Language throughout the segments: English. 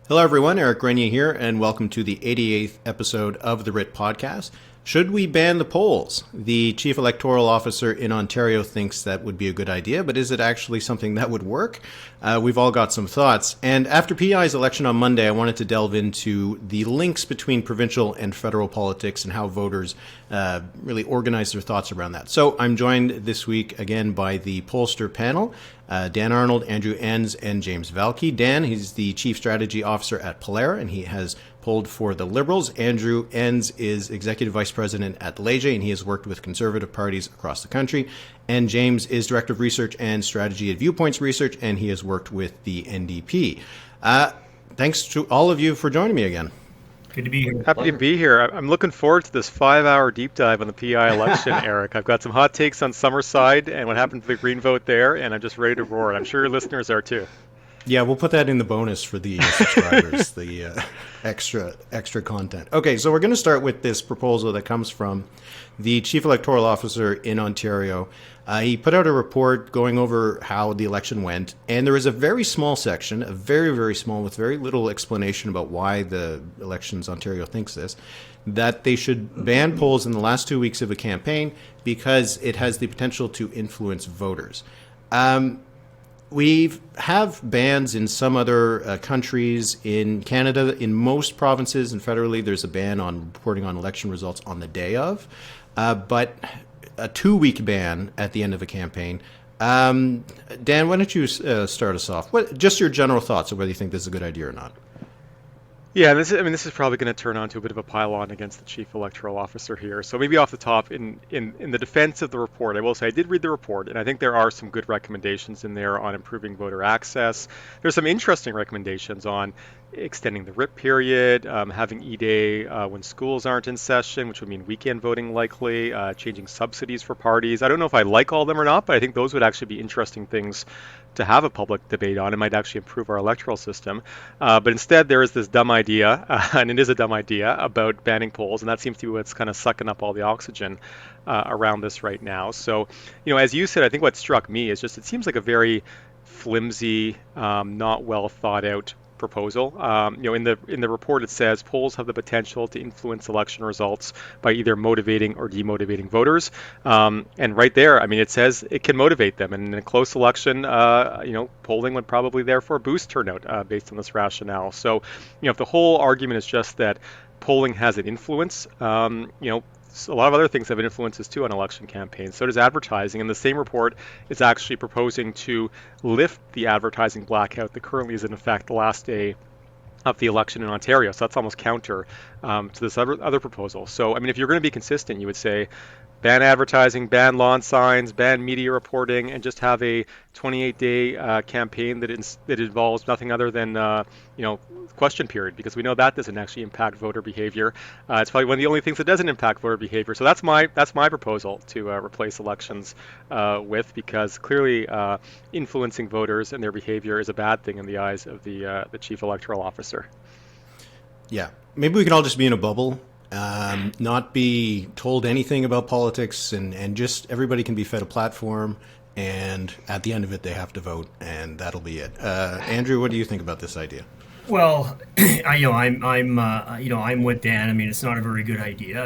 Hello, everyone. Eric Grenier here, and welcome to the 88th episode of the Writ Podcast. Should we ban the polls? The Chief Electoral Officer in Ontario thinks that would be a good idea, but is it actually something that would work? We've all got some thoughts. And after PEI's election on Monday, I wanted to delve into the links between provincial and federal politics and how voters really organize their thoughts around that. So I'm joined this week again by the pollster panel. Dan Arnold, Andrew Enns, and James Valkey. Dan, he's the Chief Strategy Officer at Pollara, and he has polled for the Liberals. Andrew Enns is Executive Vice President at Léger, and he has worked with conservative parties across the country. And James is Director of Research and Strategy at Viewpoints Research, and he has worked with the NDP. Thanks to all of you for joining me again. Good to be here. Happy to be here. I'm looking forward to this 5-hour deep dive on the PEI election, Eric. I've got some hot takes on Summerside and what happened to the Green vote there, and I'm just ready to roar. I'm sure your listeners are too. Yeah, we'll put that in the bonus for the subscribers, the extra content. Okay, so we're going to start with this proposal that comes from the Chief Electoral Officer in Ontario. He put out a report going over how the election went, and there is a very small section, a very, very small, with very little explanation about why the Elections Ontario thinks this, that they should ban polls in the last 2 weeks of a campaign because it has the potential to influence voters. We have bans in some other countries. In Canada, in most provinces and federally, there's a ban on reporting on election results on the day of. But a 2-week ban at the end of a campaign. Dan, why don't you start us off? Just your general thoughts of whether you think this is a good idea or not. Yeah, this is probably going to turn on to a bit of a pile-on against the Chief Electoral Officer here. So maybe off the top, in the defense of the report, I will say I did read the report, and I think there are some good recommendations in there on improving voter access. There's some interesting recommendations on extending the writ period, having E-Day when schools aren't in session, which would mean weekend voting likely, changing subsidies for parties. I don't know if I like all of them or not, but I think those would actually be interesting things to have a public debate on. It might actually improve our electoral system. But instead, there is this dumb idea, and it is a dumb idea, about banning polls, and that seems to be what's kind of sucking up all the oxygen around this right now. So, as you said, I think what struck me is just it seems like a very flimsy, not well thought out proposal. In the report it says polls have the potential to influence election results by either motivating or demotivating voters. And right there, it says it can motivate them. And in a close election, polling would probably therefore boost turnout based on this rationale. So, if the whole argument is just that polling has an influence, a lot of other things have influences too on election campaigns. So does advertising. And the same report is actually proposing to lift the advertising blackout that currently is in effect the last day of the election in Ontario. So that's almost counter to this other proposal. So, if you're going to be consistent, you would say ban advertising, ban lawn signs, ban media reporting, and just have a 28-day campaign that involves nothing other than question period, because we know that doesn't actually impact voter behavior. It's probably one of the only things that doesn't impact voter behavior. So that's my proposal to replace elections with, because clearly influencing voters and their behavior is a bad thing in the eyes of the Chief Electoral Officer. Yeah, maybe we can all just be in a bubble. Not be told anything about politics, and just everybody can be fed a platform, and at the end of it they have to vote, and that'll be it. Andrew, what do you think about this idea? Well, I'm with Dan. It's not a very good idea.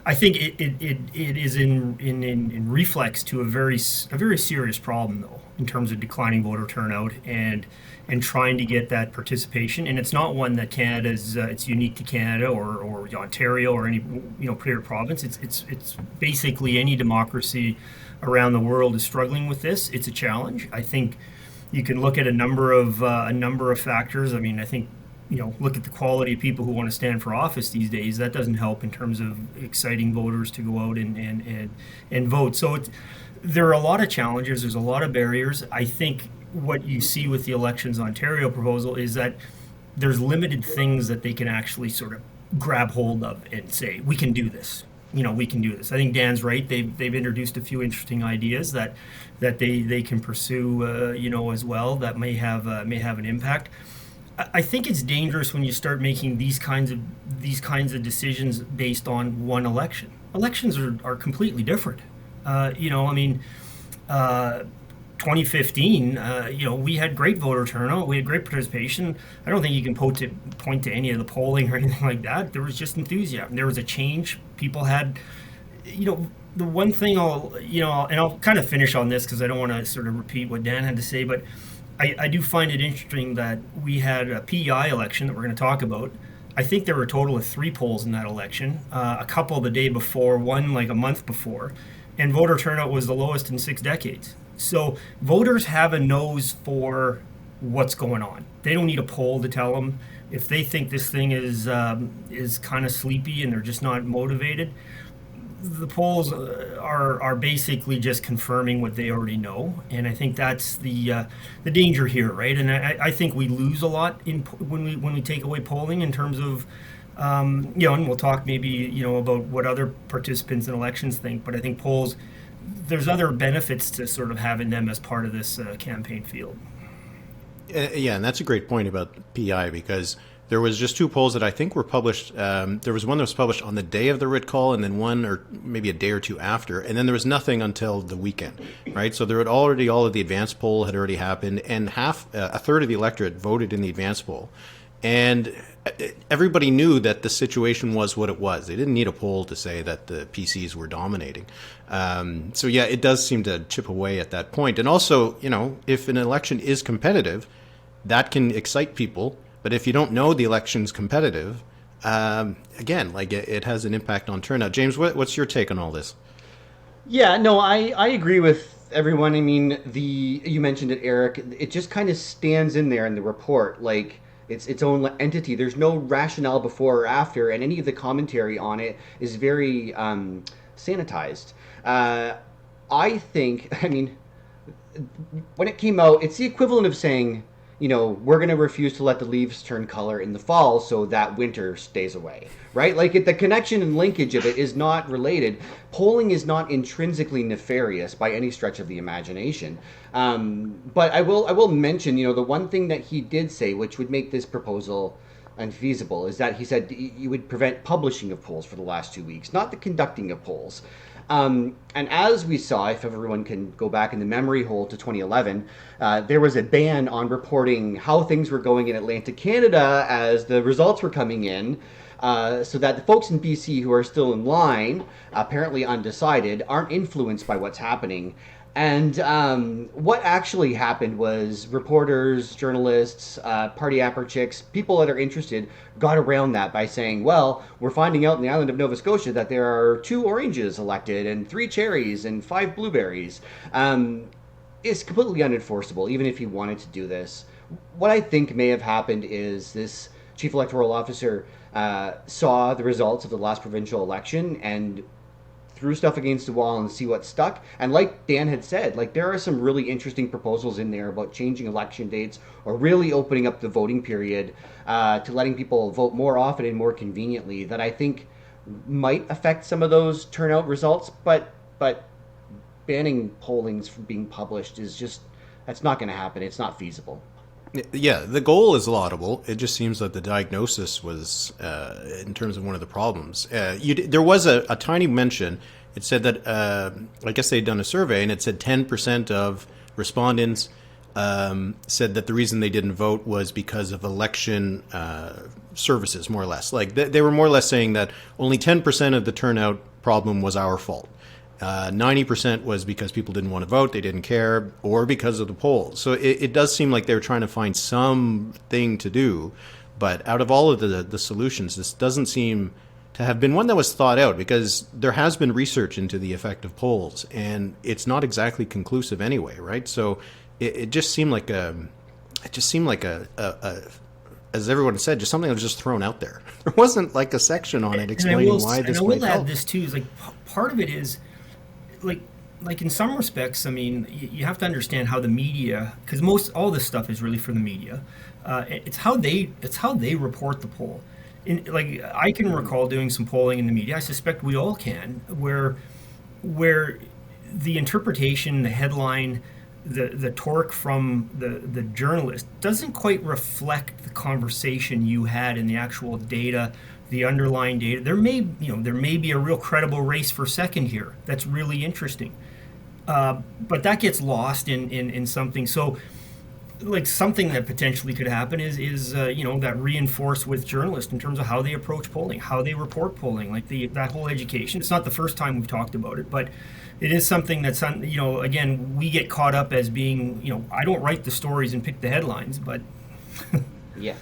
I think it is in reflex to a very serious problem, though, in terms of declining voter turnout and trying to get that participation. And it's not one that Canada's it's unique to Canada or Ontario or any particular province. It's basically any democracy around the world is struggling with this. It's a challenge. I think you can look at a number of factors. I think look at the quality of people who want to stand for office these days. That doesn't help in terms of exciting voters to go out and vote. So there are a lot of challenges. There's a lot of barriers. I think what you see with the Elections Ontario proposal is that there's limited things that they can actually sort of grab hold of and say, we can do this. We can do this. I think Dan's right. They've introduced a few interesting ideas that they can pursue, as well, that may have an impact. I think it's dangerous when you start making these kinds of decisions based on one election. Elections are completely different. 2015, we had great voter turnout. We had great participation. I don't think you can point to any of the polling or anything like that. There was just enthusiasm. There was a change. People had, the one thing I'll kind of finish on this because I don't want to sort of repeat what Dan had to say, but I do find it interesting that we had a PEI election that we're going to talk about. I think there were a total of 3 polls in that election, a couple the day before, one like a month before, and voter turnout was the lowest in 6 decades. So voters have a nose for what's going on. They don't need a poll to tell them. If they think this thing is kind of sleepy and they're just not motivated, the polls are basically just confirming what they already know. And I think that's the danger here, right? And I think we lose a lot when we take away polling in terms of and we'll talk maybe about what other participants in elections think. But I think polls, there's other benefits to sort of having them as part of this campaign field. Yeah, and that's a great point about PI, because there was just 2 polls that I think were published. There was one that was published on the day of the writ call, and then one or maybe a day or 2 after, and then there was nothing until the weekend, right? So there had already, all of the advance poll had already happened, and a third of the electorate voted in the advance poll. And everybody knew that the situation was what it was. They didn't need a poll to say that the PCs were dominating. So yeah, it does seem to chip away at that point. And also, if an election is competitive, that can excite people. But if you don't know the election's competitive, again, like it has an impact on turnout. James, what's your take on all this? Yeah, no, I agree with everyone. I mean, you mentioned it, Eric. It just kind of stands in there in the report, like it's its own entity. There's no rationale before or after, and any of the commentary on it is very sanitized. I think, when it came out, it's the equivalent of saying, we're going to refuse to let the leaves turn color in the fall so that winter stays away, right? Like the connection and linkage of it is not related. Polling is not intrinsically nefarious by any stretch of the imagination. But I will mention, the one thing that he did say, which would make this proposal unfeasible, is that he said you would prevent publishing of polls for the last 2 weeks, not the conducting of polls. And as we saw, if everyone can go back in the memory hole to 2011, there was a ban on reporting how things were going in Atlantic Canada as the results were coming in, so that the folks in BC who are still in line, apparently undecided, aren't influenced by what's happening. And what actually happened was reporters, journalists, party apper chicks, people that are interested got around that by saying, well, we're finding out in the island of Nova Scotia that there are 2 oranges elected and 3 cherries and 5 blueberries. It's completely unenforceable, even if he wanted to do this. What I think may have happened is this chief electoral officer saw the results of the last provincial election and threw stuff against the wall and see what stuck. And like Dan had said, like there are some really interesting proposals in there about changing election dates or really opening up the voting period to letting people vote more often and more conveniently that I think might affect some of those turnout results. But banning pollings from being published is just, that's not going to happen. It's not feasible. Yeah, the goal is laudable. It just seems that the diagnosis was, in terms of one of the problems. There was a tiny mention. It said that, I guess they'd done a survey, and it said 10% of respondents said that the reason they didn't vote was because of election services, more or less. Like they were more or less saying that only 10% of the turnout problem was our fault. 90% was because people didn't want to vote, they didn't care, or because of the polls. So it does seem like they were trying to find something to do. But out of all of the solutions, this doesn't seem to have been one that was thought out, because there has been research into the effect of polls, and it's not exactly conclusive anyway, right? So it just seemed like as everyone said, just something that was just thrown out there. There wasn't like a section on it explaining why this might help. And I will add this too, is like part of it is like in some respects, I mean, you have to understand how the media, because all this stuff is really for the media. It's how they report the poll. Like I can recall doing some polling in the media. I suspect we all can, where the interpretation, the headline, the torque from the journalist doesn't quite reflect the conversation you had in the actual data, the underlying data. There may be a real credible race for second here. That's really interesting. But that gets lost in something. So, like, something that potentially could happen is that reinforced with journalists in terms of how they approach polling, how they report polling, like that whole education. It's not the first time we've talked about it, but it is something that's again, we get caught up as being, I don't write the stories and pick the headlines, but Yeah.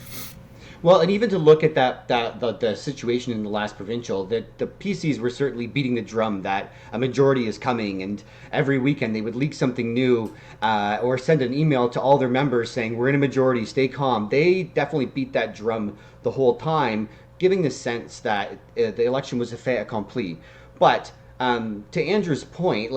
Well, and even to look at the situation in the last provincial, that the PCs were certainly beating the drum that a majority is coming, and every weekend they would leak something new or send an email to all their members saying, we're in a majority, stay calm. They definitely beat that drum the whole time, giving the sense that the election was a fait accompli. But to Andrew's point,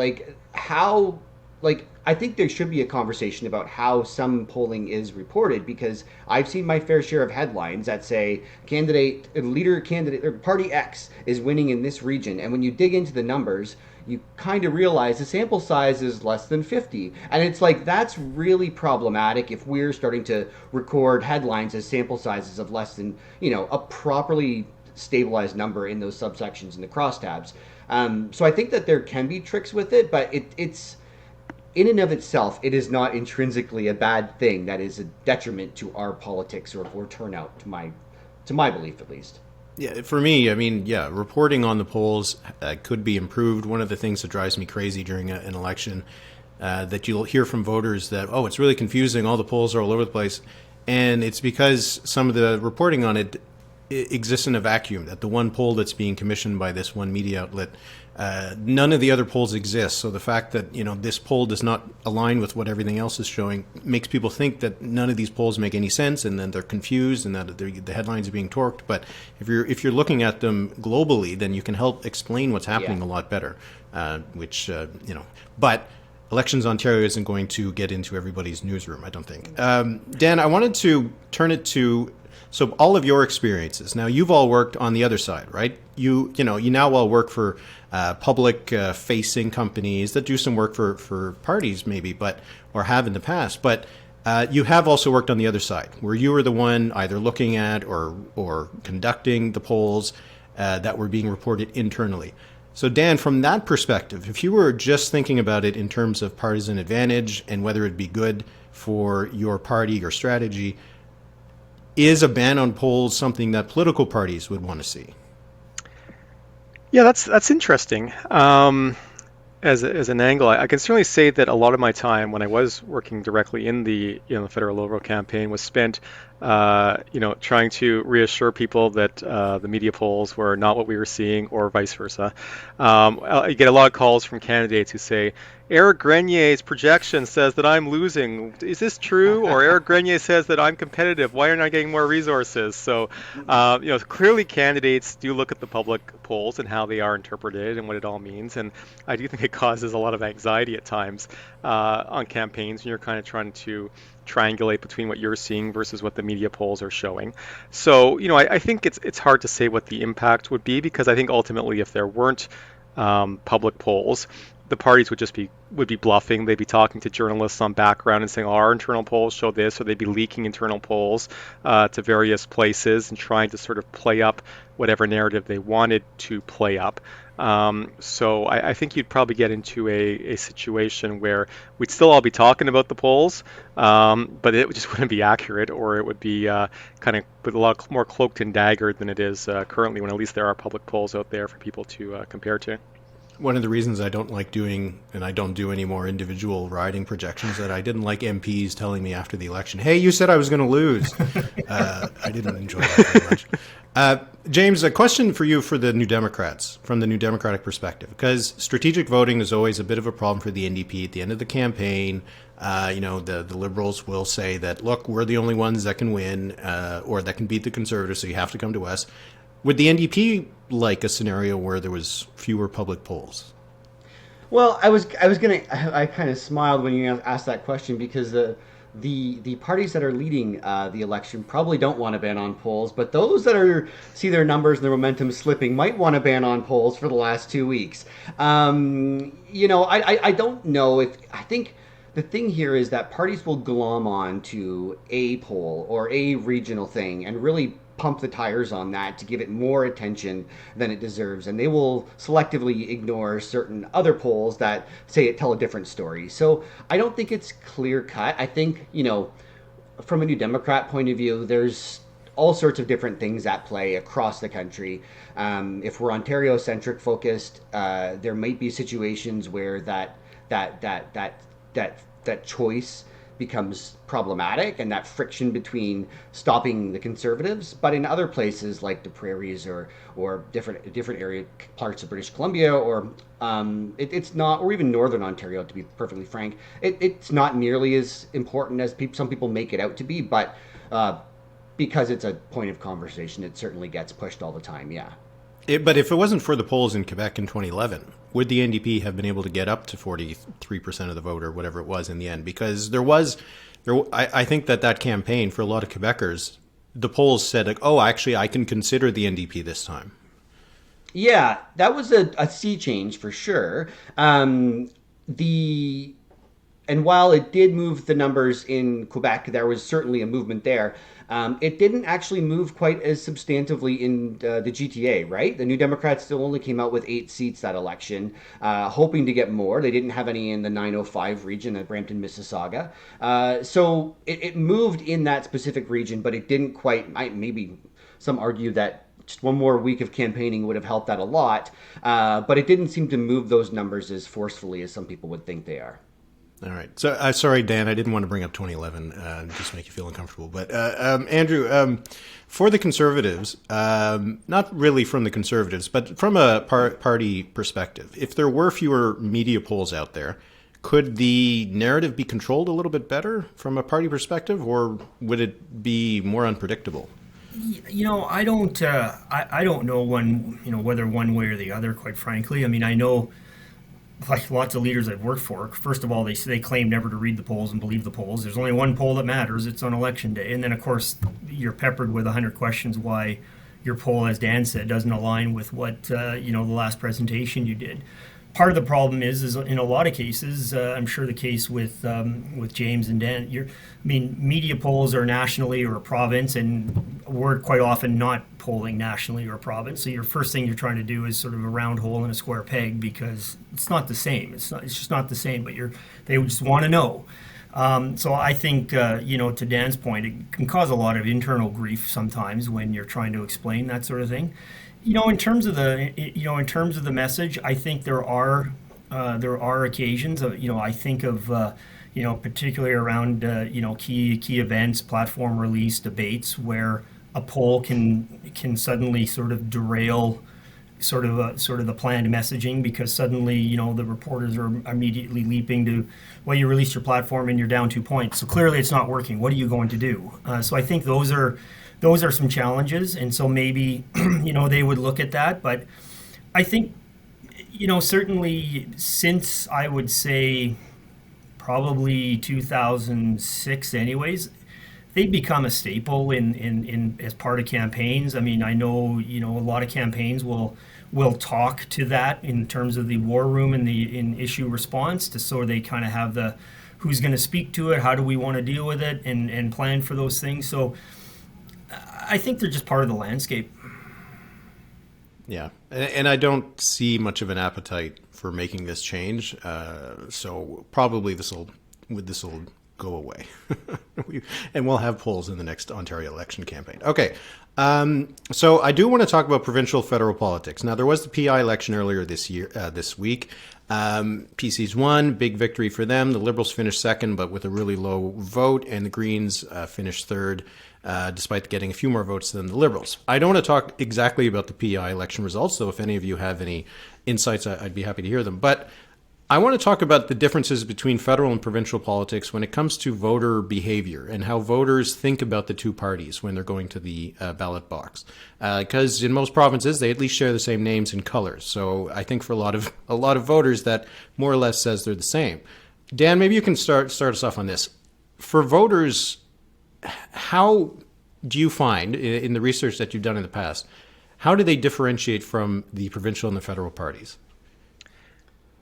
I think there should be a conversation about how some polling is reported, because I've seen my fair share of headlines that say candidate or party X is winning in this region, and when you dig into the numbers, you kind of realize the sample size is less than 50, and it's like, that's really problematic if we're starting to record headlines as sample sizes of less than a properly stabilized number in those subsections in the crosstabs. So I think that there can be tricks with it, but it's in and of itself, it is not intrinsically a bad thing that is a detriment to our politics or turnout, to my belief at least. Yeah, for me, I mean, reporting on the polls could be improved. One of the things that drives me crazy during an election, that you'll hear from voters that, it's really confusing, all the polls are all over the place. And it's because some of the reporting on it exists in a vacuum, that the one poll that's being commissioned by this one media outlet, none of the other polls exist. So the fact that this poll does not align with what everything else is showing makes people think that none of these polls make any sense, and then they're confused, and that the headlines are being torqued. But if you're looking at them globally, then you can help explain what's happening a lot better. But Elections Ontario isn't going to get into everybody's newsroom, I don't think. Dan, I wanted to turn it to. So all of your experiences. Now, you've all worked on the other side, right? You now all work for public-facing companies that do some work for parties, maybe, or have in the past. But you have also worked on the other side, where you were the one either looking at or conducting the polls that were being reported internally. So, Dan, from that perspective, if you were just thinking about it in terms of partisan advantage and whether it'd be good for your party, your strategy, is a ban on polls something that political parties would want to see? Yeah, that's interesting. As an angle, I can certainly say that a lot of my time when I was working directly in the federal Liberal campaign was spent, trying to reassure people that the media polls were not what we were seeing, or vice versa. I get a lot of calls from candidates who say, Eric Grenier's projection says that I'm losing. Is this true? Or Eric Grenier says that I'm competitive. Why aren't I getting more resources? So, clearly candidates do look at the public polls and how they are interpreted and what it all means. And I do think it causes a lot of anxiety at times on campaigns when you're kind of trying to triangulate between what you're seeing versus what the media polls are showing. So, I think it's hard to say what the impact would be, because I think ultimately if there weren't public polls, the parties would be bluffing. They'd be talking to journalists on background and saying, our internal polls show this, or they'd be leaking internal polls to various places and trying to sort of play up whatever narrative they wanted to play up. So I think you'd probably get into a situation where we'd still all be talking about the polls, but it just wouldn't be accurate, or it would be kind of with a lot more cloaked and daggered than it is currently, when at least there are public polls out there for people to compare to. One of the reasons I don't like doing, and I don't do any more individual riding projections, that I didn't like MPs telling me after the election, hey, you said I was going to lose. I didn't enjoy that very much. James, a question for you for the New Democrats, from the New Democratic perspective, because strategic voting is always a bit of a problem for the NDP at the end of the campaign. The Liberals will say that, look, we're the only ones that can win or that can beat the Conservatives, so you have to come to us. Would the NDP like a scenario where there was fewer public polls? Well, I kind of smiled when you asked that question, because the parties that are leading the election probably don't want to ban on polls, but those that see their numbers and their momentum slipping might want to ban on polls for the last 2 weeks. I don't know I think the thing here is that parties will glom on to a poll or a regional thing and really pump the tires on that to give it more attention than it deserves, and they will selectively ignore certain other polls that say tell a different story. So I don't think it's clear cut. I think, from a New Democrat point of view, there's all sorts of different things at play across the country. If we're Ontario-centric focused, there might be situations where that choice becomes problematic and that friction between stopping the Conservatives. But in other places like the Prairies or different area parts of British Columbia, or it's not, or even Northern Ontario, to be perfectly frank, it's not nearly as important as some people make it out to be. But because it's a point of conversation, it certainly gets pushed all the time. Yeah. But if it wasn't for the polls in Quebec in 2011, would the NDP have been able to get up to 43% of the vote or whatever it was in the end? Because I think that campaign for a lot of Quebecers, the polls said, like, oh, actually, I can consider the NDP this time. Yeah, that was a sea change for sure. And while it did move the numbers in Quebec, there was certainly a movement there. It didn't actually move quite as substantively in the GTA, right? The New Democrats still only came out with 8 seats that election, hoping to get more. They didn't have any in the 905 region at Brampton, Mississauga. So it moved in that specific region, but it didn't quite, maybe some argue that just one more week of campaigning would have helped that a lot. But it didn't seem to move those numbers as forcefully as some people would think they are. All right. So, sorry, Dan, I didn't want to bring up 2011, just make you feel uncomfortable. But, Andrew, for the Conservatives, not really from the Conservatives, but from a party perspective, if there were fewer media polls out there, could the narrative be controlled a little bit better from a party perspective, or would it be more unpredictable? I don't know whether one way or the other, quite frankly. I mean, I know, like lots of leaders I've worked for, first of all, they claim never to read the polls and believe the polls. There's only one poll that matters. It's on election day. And then, of course, you're peppered with 100 questions why your poll, as Dan said, doesn't align with what, the last presentation you did. Part of the problem is in a lot of cases, I'm sure the case with James and Dan, media polls are nationally or a province, and we're quite often not polling nationally or a province. So your first thing you're trying to do is sort of a round hole in a square peg, because it's not the same. It's just not the same. But they just want to know. So I think, to Dan's point, it can cause a lot of internal grief sometimes when you're trying to explain that sort of thing. In terms of the message, I think there are occasions of, I think of, particularly around, key events, platform release, debates, where a poll can suddenly sort of derail sort of the planned messaging, because suddenly, the reporters are immediately leaping to, well, you released your platform and you're down 2 points. So clearly it's not working. What are you going to do? So I think those are some challenges. And so maybe, they would look at that. But I think, certainly since, I would say, probably 2006 anyways, they've become a staple in as part of campaigns. I mean, I know, a lot of campaigns will talk to that in terms of the war room and in issue response, so they kind of have the who's going to speak to it, how do we want to deal with it, and plan for those things. So I think they're just part of the landscape. Yeah, and I don't see much of an appetite for making this change. So probably this will go away, and we'll have polls in the next Ontario election campaign. Okay, so I do want to talk about provincial federal politics. Now, there was the PI election earlier this week. PCs won, big victory for them. The Liberals finished second, but with a really low vote, and the Greens finished third, despite getting a few more votes than the Liberals. I don't want to talk exactly about the PI election results, so if any of you have any insights, I'd be happy to hear them. But I want to talk about the differences between federal and provincial politics when it comes to voter behavior and how voters think about the two parties when they're going to the ballot box. Because in most provinces, they at least share the same names and colors. So I think for a lot of voters, that more or less says they're the same. Dan, maybe you can start us off on this. For voters, how do you find, in the research that you've done in the past, how do they differentiate from the provincial and the federal parties?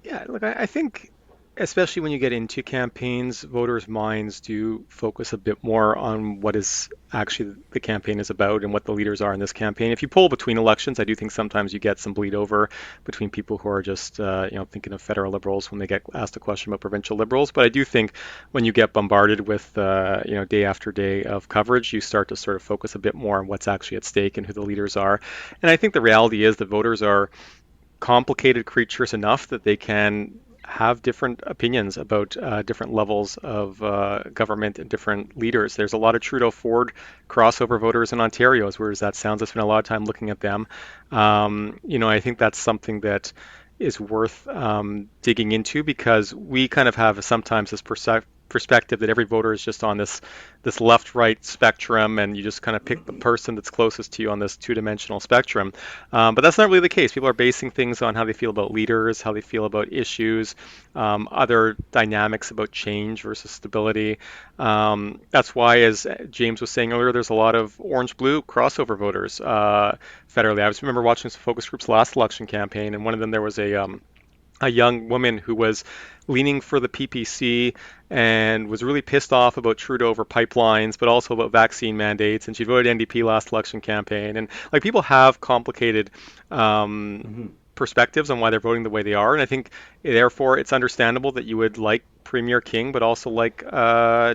Yeah, look, I think especially when you get into campaigns, voters' minds do focus a bit more on what is actually the campaign is about and what the leaders are in this campaign. If you poll between elections, I do think sometimes you get some bleed over between people who are just thinking of federal liberals when they get asked a question about provincial liberals. But I do think when you get bombarded with day after day of coverage, you start to sort of focus a bit more on what's actually at stake and who the leaders are. And I think the reality is that voters are complicated creatures enough that they can have different opinions about different levels of government and different leaders. There's a lot of Trudeau Ford crossover voters in Ontario, as weird as that sounds. I spent a lot of time looking at them. I think that's something that is worth digging into, because we kind of have sometimes this perspective that every voter is just on this left-right spectrum, and you just kind of pick the person that's closest to you on this two-dimensional spectrum. But that's not really the case. People are basing things on how they feel about leaders, how they feel about issues, other dynamics about change versus stability. That's why, as James was saying earlier, there's a lot of orange-blue crossover voters federally. I just remember watching some focus groups last election campaign, and one of them there was a young woman who was leaning for the PPC and was really pissed off about Trudeau over pipelines, but also about vaccine mandates. And she voted NDP last election campaign. And like, people have complicated perspectives on why they're voting the way they are. And I think therefore it's understandable that you would like Premier King, but also like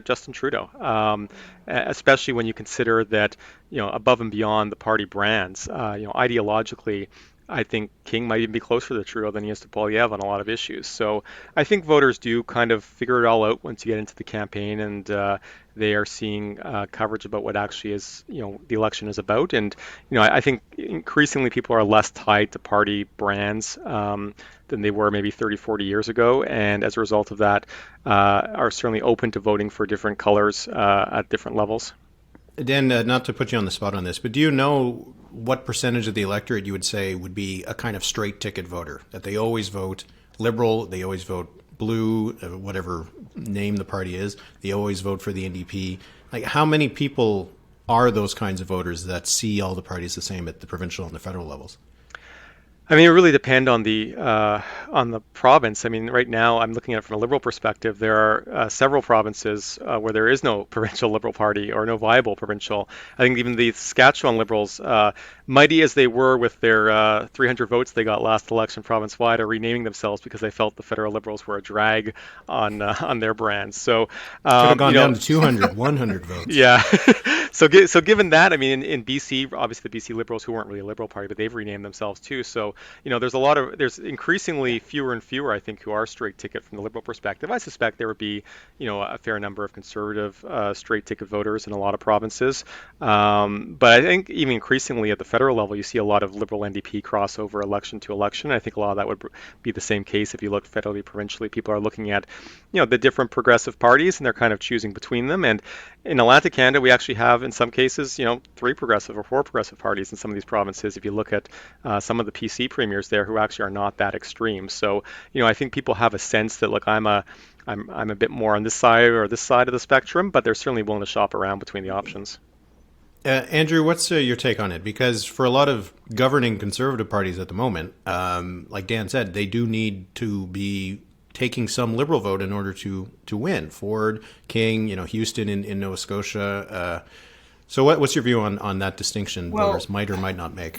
Justin Trudeau, especially when you consider that, above and beyond the party brands, ideologically, I think King might even be closer to Trudeau than he is to Polyev on a lot of issues. So I think voters do kind of figure it all out once you get into the campaign, and they are seeing coverage about what actually is, the election is about. And, I think increasingly people are less tied to party brands than they were maybe 30, 40 years ago. And as a result of that, are certainly open to voting for different colors at different levels. Dan, not to put you on the spot on this, but do you know what percentage of the electorate you would say would be a kind of straight ticket voter, that they always vote Liberal, they always vote Blue, whatever name the party is, they always vote for the NDP? Like, how many people are those kinds of voters that see all the parties the same at the provincial and the federal levels? I mean, it really depends on the province. I mean, right now I'm looking at it from a Liberal perspective. There are several provinces where there is no provincial Liberal Party or no viable provincial. I think even the Saskatchewan Liberals, mighty as they were with their 300 votes they got last election province-wide, are renaming themselves because they felt the federal Liberals were a drag on their brands. So could have gone down to 200, 100 votes. Yeah. So given that, I mean, in BC, obviously the BC Liberals, who weren't really a Liberal Party, but they've renamed themselves too. So there's increasingly fewer and fewer, I think, who are straight ticket from the Liberal perspective. I suspect there would be, a fair number of conservative straight ticket voters in a lot of provinces. But I think even increasingly at the federal level, you see a lot of Liberal NDP crossover election to election. I think a lot of that would be the same case if you look federally, provincially. People are looking at, the different progressive parties, and they're kind of choosing between them. And in Atlantic Canada, we actually have, in some cases, 3 progressive or 4 progressive parties in some of these provinces. If you look at some of the PC premiers there, who actually are not that extreme. So, I think people have a sense that, look, I'm a bit more on this side or this side of the spectrum, but they're certainly willing to shop around between the options. Andrew, what's your take on it? Because for a lot of governing conservative parties at the moment, like Dan said, they do need to be taking some Liberal vote in order to win. Ford, King, Houston in Nova Scotia. So what's your view on that distinction voters might or might not make?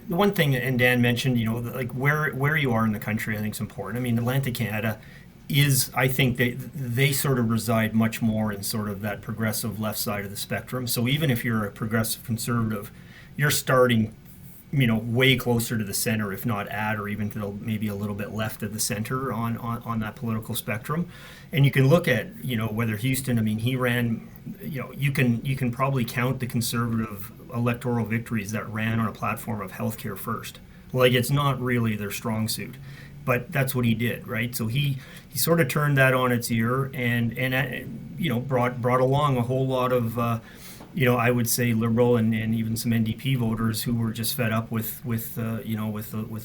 The one thing, and Dan mentioned, like where you are in the country, I think is important. I mean, Atlantic Canada is, I think they sort of reside much more in sort of that progressive left side of the spectrum. So even if you're a progressive conservative, you're starting, way closer to the center, if not at, or even to maybe a little bit left of the center on that political spectrum. And you can look at, whether Houston, I mean, he ran, you can probably count the conservative electoral victories that ran on a platform of healthcare first. Like, it's not really their strong suit, but that's what he did, right? So he sort of turned that on its ear and brought along a whole lot of I would say Liberal and even some NDP voters who were just fed up with the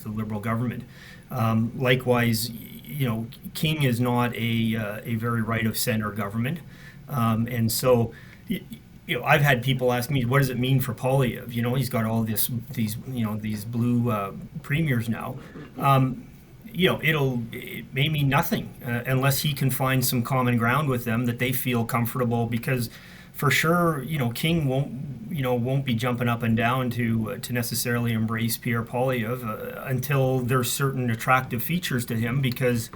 Liberal government. Likewise, King is not a very right of center government, and so I've had people ask me, what does it mean for Polyev? He's got all these blue premiers now. it may mean nothing unless he can find some common ground with them that they feel comfortable, because for sure, King won't be jumping up and down to necessarily embrace Pierre Poilievre until there's certain attractive features to him, because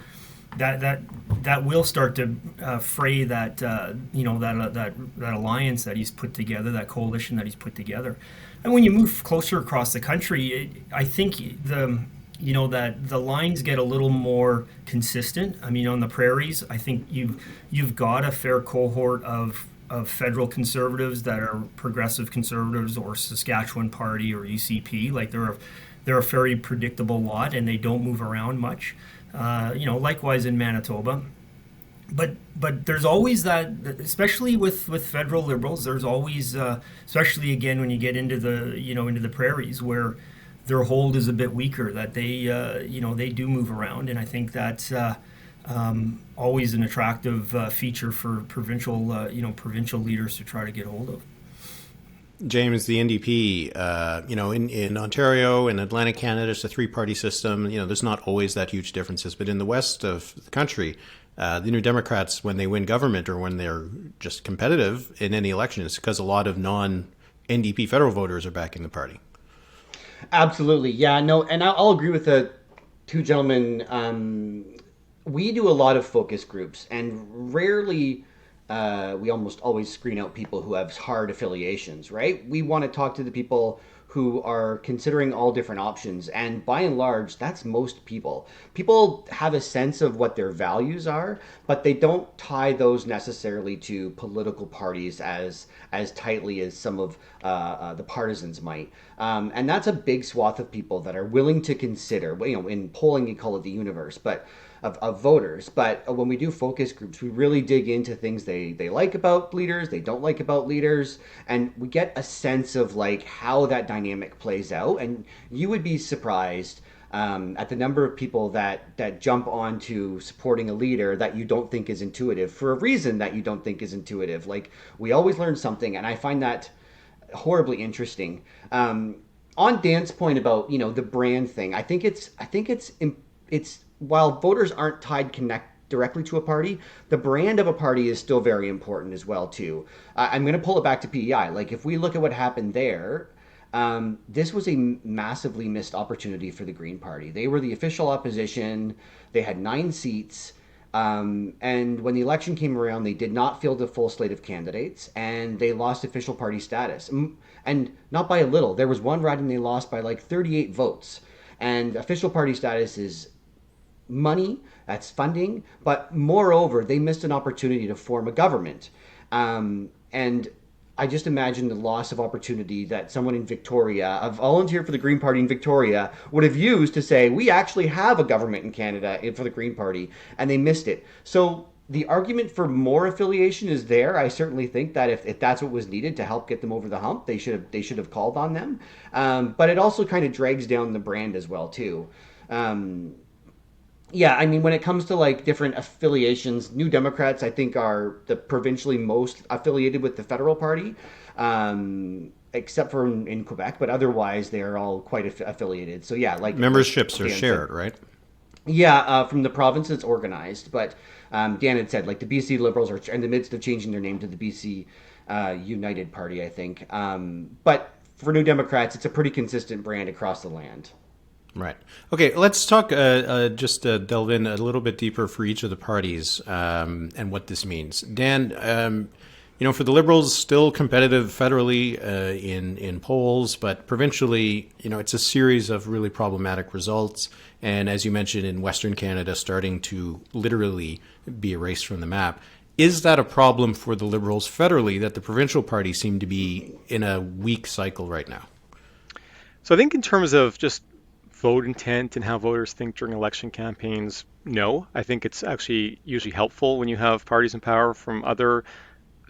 that will start to fray that alliance that he's put together, that coalition that he's put together. And when you move closer across the country, I think that the lines get a little more consistent. I mean, on the prairies, I think you've got a fair cohort of federal conservatives that are progressive conservatives or Saskatchewan Party or UCP. Like they're a very predictable lot, and they don't move around much. Likewise in Manitoba. But there's always that, especially with federal Liberals. There's always, especially again when you get into the prairies, where their hold is a bit weaker, that they do move around, and I think that's always an attractive feature for provincial leaders to try to get hold of. James, the NDP, in Ontario and Atlantic Canada, it's a three-party system. There's not always that huge differences. But in the west of the country, the New Democrats, when they win government or when they're just competitive in any election, it's because a lot of non-NDP federal voters are backing the party. Absolutely. Yeah, no, and I'll agree with the two gentlemen. We do a lot of focus groups, and rarely... we almost always screen out people who have hard affiliations, right? We want to talk to the people who are considering all different options. And by and large, that's most people. People have a sense of what their values are, but they don't tie those necessarily to political parties as tightly as some of the partisans might. And that's a big swath of people that are willing to consider, in polling you call it the universe, but of voters. But when we do focus groups, we really dig into things they like about leaders, they don't like about leaders, and we get a sense of like how that dynamic plays out. And you would be surprised at the number of people that jump onto supporting a leader that you don't think is intuitive for a reason that you don't think is intuitive. Like, we always learn something, and I find that horribly interesting. On Dan's point about the brand thing, I think it's while voters aren't tied directly to a party, the brand of a party is still very important as well too. I'm going to pull it back to PEI. Like, if we look at what happened there, this was a massively missed opportunity for the Green Party. They were the official opposition. They had 9 seats. And when the election came around, they did not field a full slate of candidates, and they lost official party status. And not by a little. There was one riding they lost by like 38 votes. And official party status is money, that's funding, but moreover, they missed an opportunity to form a government. And I just imagine the loss of opportunity that someone in Victoria, a volunteer for the Green Party in Victoria, would have used to say, we actually have a government in Canada for the Green Party, and they missed it. So the argument for more affiliation is there. I certainly think that if that's what was needed to help get them over the hump, they should have called on them. But it also kind of drags down the brand as well too. Yeah, I mean, when it comes to like different affiliations, New Democrats, I think, are the provincially most affiliated with the federal party, except for in Quebec, but otherwise they're all quite affiliated. So yeah, like memberships are shared, right? Yeah, from the province it's organized, but Dan had said like the BC Liberals are in the midst of changing their name to the BC United Party, I think. But for New Democrats, it's a pretty consistent brand across the land. Right. Okay, let's talk, delve in a little bit deeper for each of the parties and what this means. Dan, for the Liberals, still competitive federally in polls, but provincially, it's a series of really problematic results. And as you mentioned, in Western Canada, starting to literally be erased from the map. Is that a problem for the Liberals federally, that the provincial parties seem to be in a weak cycle right now? So I think in terms of just vote intent and how voters think during election campaigns, no. I think it's actually usually helpful when you have parties in power from other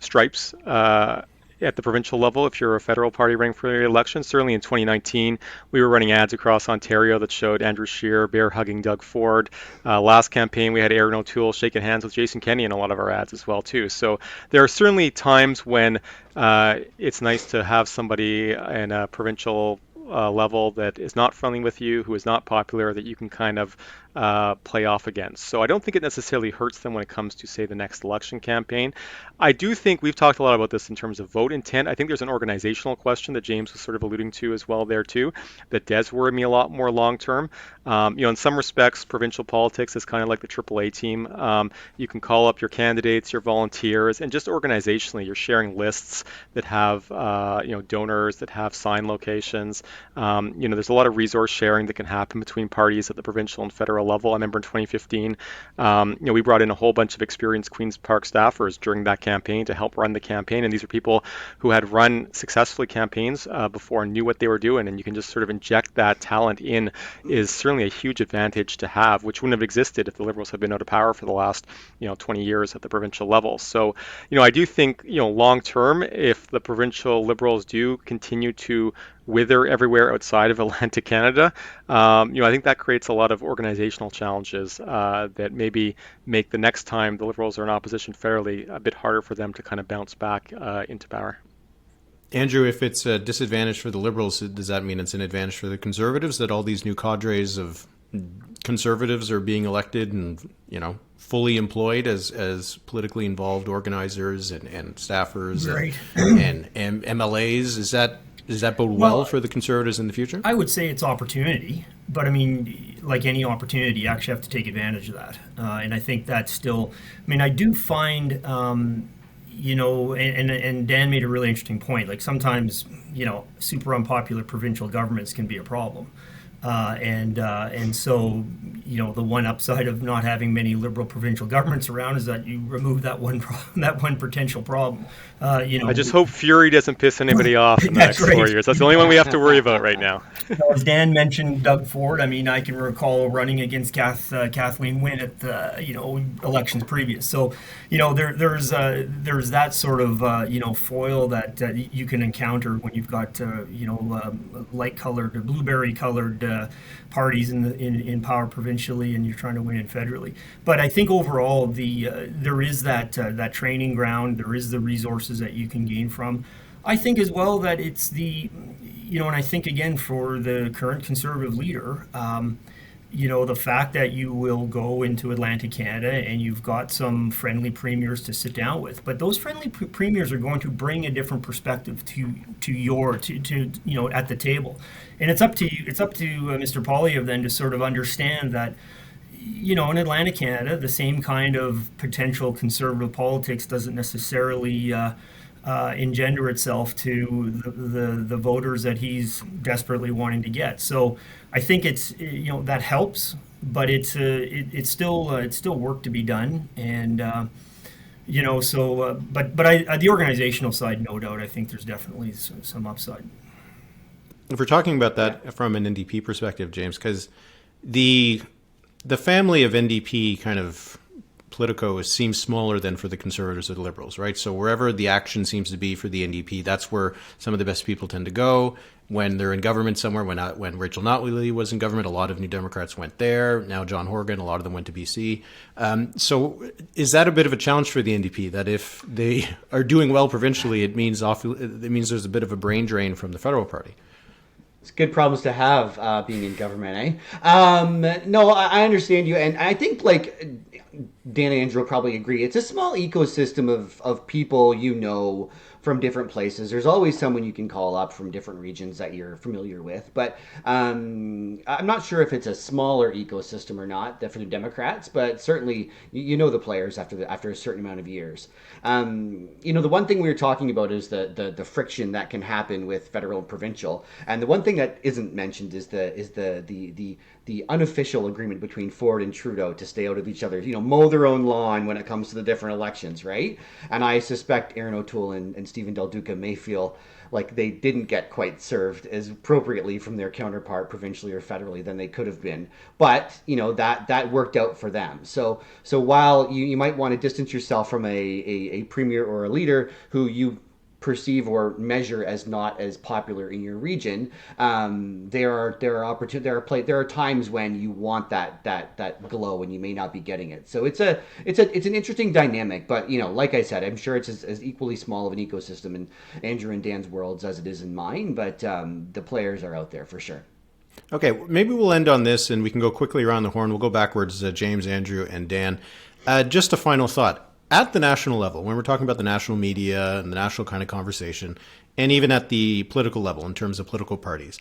stripes at the provincial level if you're a federal party running for the election. Certainly in 2019, we were running ads across Ontario that showed Andrew Scheer bear-hugging Doug Ford. Last campaign, we had Aaron O'Toole shaking hands with Jason Kenney in a lot of our ads as well, too. So there are certainly times when it's nice to have somebody in a provincial level that is not friendly with you, who is not popular, that you can kind of play off against. So I don't think it necessarily hurts them when it comes to, say, the next election campaign. I do think we've talked a lot about this in terms of vote intent. I think there's an organizational question that James was sort of alluding to as well there too, that does worry me a lot more long term. In some respects, provincial politics is kind of like the AAA team. You can call up your candidates, your volunteers, and just organizationally, you're sharing lists that have donors, that have sign locations. There's a lot of resource sharing that can happen between parties at the provincial and federal level. I remember in 2015, we brought in a whole bunch of experienced Queen's Park staffers during that campaign to help run the campaign, and these are people who had run successfully campaigns before and knew what they were doing, and you can just sort of inject that talent in is certainly a huge advantage to have, which wouldn't have existed if the Liberals had been out of power for the last 20 years at the provincial level. So I do think long term, if the provincial Liberals do continue to wither everywhere outside of Atlantic Canada, I think that creates a lot of organizational challenges that maybe make the next time the Liberals are in opposition fairly a bit harder for them to kind of bounce back into power. Andrew, if it's a disadvantage for the Liberals, does that mean it's an advantage for the Conservatives that all these new cadres of Conservatives are being elected and, fully employed as politically involved organizers and staffers Right. and MLAs? Does that bode well for the Conservatives in the future? I would say it's opportunity, but I mean, like any opportunity, you actually have to take advantage of that. And I think that's still, I do find, and Dan made a really interesting point. Like sometimes, super unpopular provincial governments can be a problem. And so, the one upside of not having many Liberal provincial governments around is that you remove that one potential problem. I just hope Fury doesn't piss anybody off in the next 4 years. That's the only one we have to worry about right now. As Dan mentioned, Doug Ford. I can recall running against Kathleen Wynne at the elections previous. So there's that sort of foil that you can encounter when you've got light colored, blueberry colored parties in power provincially, and you're trying to win it federally. But I think overall, there is that training ground. There is the resources that you can gain from. I think as well that it's and I think again for the current Conservative leader, the fact that you will go into Atlantic Canada and you've got some friendly premiers to sit down with, but those friendly premiers are going to bring a different perspective to at the table, and it's up to Mr. Polliev then to sort of understand that in Atlantic Canada the same kind of potential Conservative politics doesn't necessarily engender itself to the voters that he's desperately wanting to get. So I think it's that helps, but it's still work to be done, and the organizational side, no doubt, I think there's definitely some upside. If we're talking about that from an NDP perspective, James, because the family of NDP kind of Politico seems smaller than for the Conservatives or the Liberals, right? So wherever the action seems to be for the NDP, that's where some of the best people tend to go. When they're in government somewhere, when Rachel Notley was in government, a lot of New Democrats went there. Now John Horgan, a lot of them went to BC. So is that a bit of a challenge for the NDP, that if they are doing well provincially, it means there's a bit of a brain drain from the federal party? It's good problems to have being in government, eh? No, I understand you, and I think Dan and Andrew will probably agree. It's a small ecosystem of people from different places. There's always someone you can call up from different regions that you're familiar with. But I'm not sure if it's a smaller ecosystem or not for the Democrats, but certainly the players after a certain amount of years. The one thing we were talking about is the friction that can happen with federal and provincial. And the one thing that isn't mentioned is the unofficial agreement between Ford and Trudeau to stay out of each other, mow their own lawn when it comes to the different elections, right? And I suspect Aaron O'Toole and Stephen Del Duca may feel like they didn't get quite served as appropriately from their counterpart provincially or federally than they could have been. But, that worked out for them. So while you might want to distance yourself from a premier or a leader who you perceive or measure as not as popular in your region, there are times when you want that glow and you may not be getting it. So it's an interesting dynamic. But like I said, I'm sure it's as equally small of an ecosystem in Andrew and Dan's worlds as it is in mine. But the players are out there for sure. Okay, maybe we'll end on this and we can go quickly around the horn. We'll go backwards, James, Andrew, and Dan. Just a final thought. At the national level, when we're talking about the national media and the national kind of conversation, and even at the political level in terms of political parties,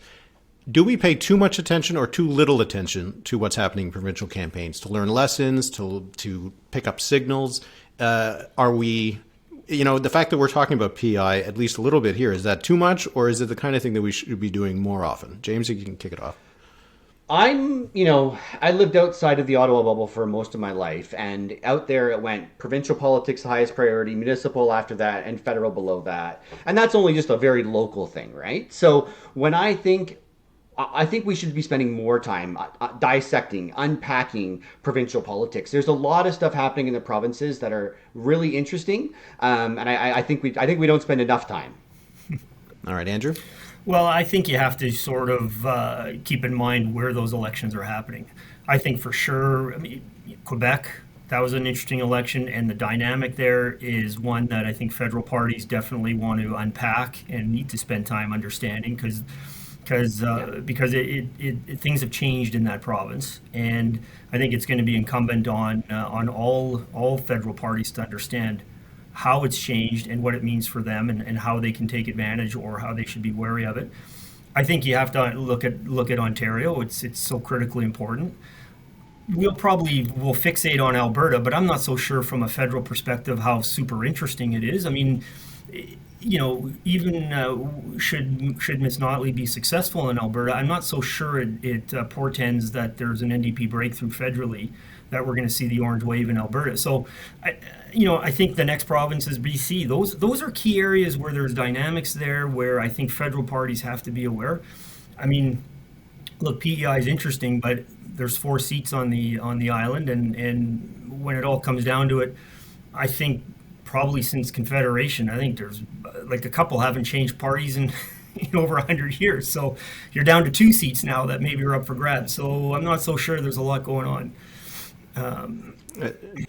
do we pay too much attention or too little attention to what's happening in provincial campaigns, to learn lessons, to pick up signals? Are we, the fact that we're talking about PI at least a little bit here, is that too much, or is it the kind of thing that we should be doing more often? James, you can kick it off. I lived outside of the Ottawa bubble for most of my life, and out there it went provincial politics, the highest priority, municipal after that, and federal below that. And that's only just a very local thing, right? So when I think we should be spending more time dissecting, unpacking provincial politics. There's a lot of stuff happening in the provinces that are really interesting, and I think we don't spend enough time. All right, Andrew? Well, I think you have to sort of keep in mind where those elections are happening. I think for sure, Quebec, that was an interesting election, and the dynamic there is one that I think federal parties definitely want to unpack and need to spend time understanding because things have changed in that province, and I think it's going to be incumbent on all federal parties to understand how it's changed and what it means for them and how they can take advantage or how they should be wary of it. I think you have to look at Ontario. It's so critically important. We'll fixate on Alberta, but I'm not so sure from a federal perspective how super interesting it is. I mean, even should Ms. Notley be successful in Alberta, I'm not so sure it portends that there's an NDP breakthrough federally, that we're going to see the orange wave in Alberta. So, I think the next province is BC. Those are key areas where there's dynamics there, where I think federal parties have to be aware. I mean, look, PEI is interesting, but there's 4 seats on the island, and when it all comes down to it, I think probably since Confederation, I think there's like a couple haven't changed parties in over 100 years. So you're down to 2 seats now that maybe are up for grabs. So I'm not so sure there's a lot going on.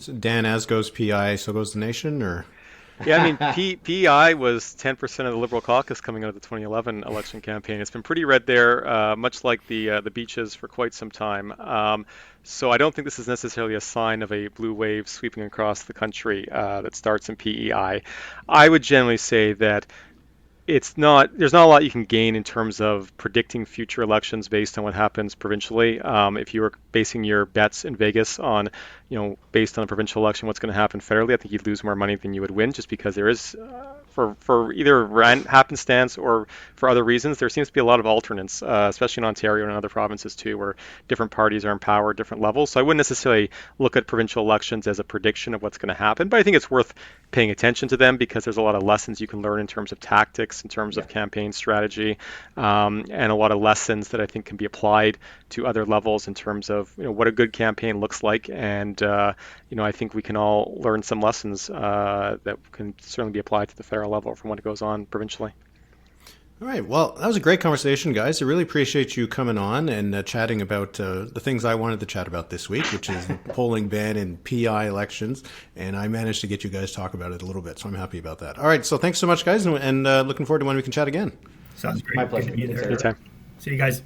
So Dan, as goes PI, so goes the nation, or? Yeah, I mean, PEI was 10% of the Liberal caucus coming out of the 2011 election campaign. It's been pretty red there, much like the beaches for quite some time. So I don't think this is necessarily a sign of a blue wave sweeping across the country that starts in PEI. I would generally say that there's not a lot you can gain in terms of predicting future elections based on what happens provincially. If you were basing your bets in Vegas on, based on a provincial election, what's going to happen federally, I think you'd lose more money than you would win, just because there is, for either happenstance or for other reasons, there seems to be a lot of alternates, especially in Ontario and other provinces too, where different parties are in power at different levels. So I wouldn't necessarily look at provincial elections as a prediction of what's going to happen, but I think it's worth paying attention to them because there's a lot of lessons you can learn in terms of tactics, in terms of campaign strategy, and a lot of lessons that I think can be applied to other levels in terms of what a good campaign looks like. And I think we can all learn some lessons that can certainly be applied to the federal level from what goes on provincially. All right. Well, that was a great conversation, guys. I really appreciate you coming on and chatting about the things I wanted to chat about this week, which is polling ban and PI elections. And I managed to get you guys to talk about it a little bit, so I'm happy about that. All right. So thanks so much, guys, and looking forward to when we can chat again. Sounds great. My pleasure. Good to be there. Anytime. See you guys.